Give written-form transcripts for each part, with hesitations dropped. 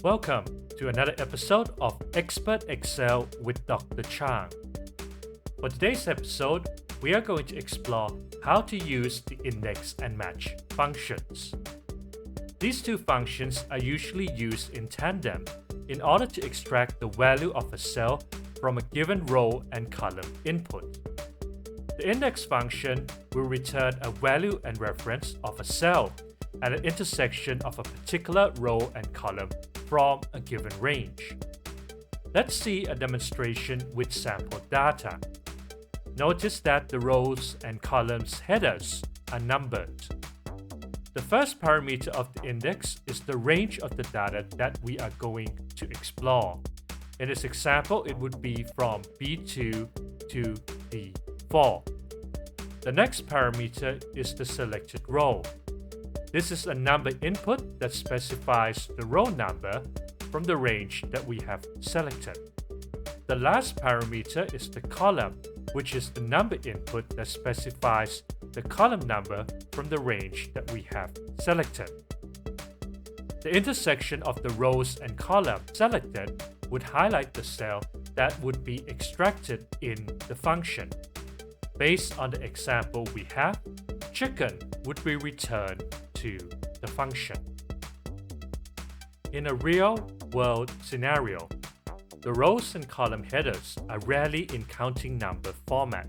Welcome to another episode of Expert Excel with Dr. Chang. For today's episode, we are going to explore how to use the index and match functions. These two functions are usually used in tandem in order to extract the value of a cell from a given row and column input. The index function will return a value and reference of a cell at an intersection of a particular row and column from a given range. Let's see a demonstration with sample data. Notice that the rows and columns headers are numbered. The first parameter of the index is the range of the data that we are going to explore. In this example, it would be from B2 to D4. The next parameter is the selected row. This is a number input that specifies the row number from the range that we have selected. The last parameter is the column, which is the number input that specifies the column number from the range that we have selected. The intersection of the rows and columns selected would highlight the cell that would be extracted in the function. Based on the example we have, chicken would be returned to the function. In a real-world scenario, the rows and column headers are rarely in counting number format.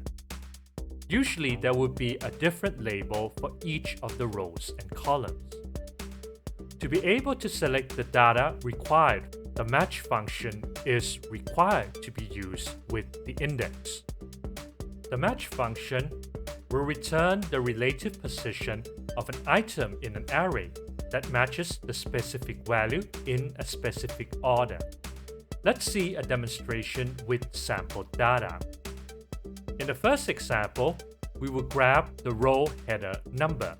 Usually there would be a different label for each of the rows and columns. To be able to select the data required, the match function is required to be used with the index. The match function will return the relative position of an item in an array that matches the specific value in a specific order. Let's see a demonstration with sample data. In the first example, we will grab the row header number.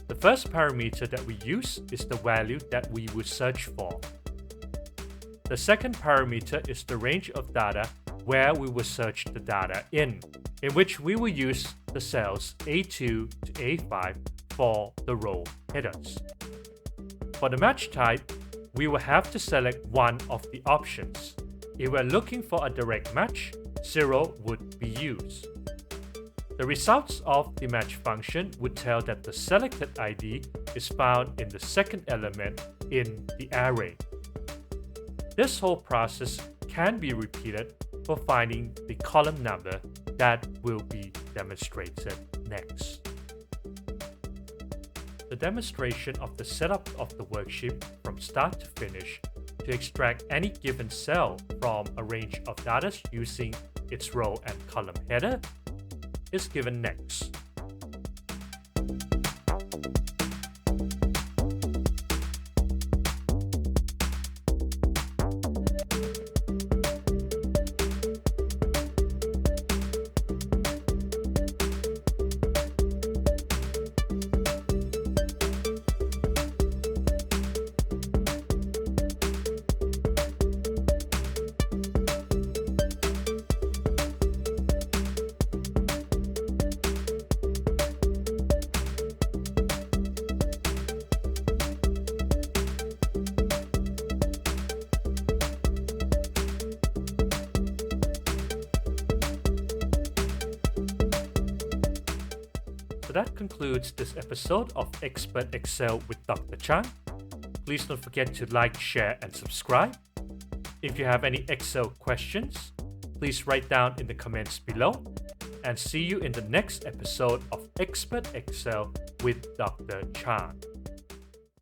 The first parameter that we use is the value that we will search for. The second parameter is the range of data where we will search the data in which we will use the cells A2 to A5 for the row headers. For the match type, we will have to select one of the options. If we're looking for a direct match, 0 would be used. The results of the match function would tell that the selected ID is found in the second element in the array. This whole process can be repeated for finding the column number that will be demonstrated next. The demonstration of the setup of the worksheet from start to finish to extract any given cell from a range of data using its row and column header is given next. So that concludes this episode of Expert Excel with Dr. Chang. Please don't forget to like, share, and subscribe. If you have any Excel questions, please write down in the comments below. And see you in the next episode of Expert Excel with Dr. Chang.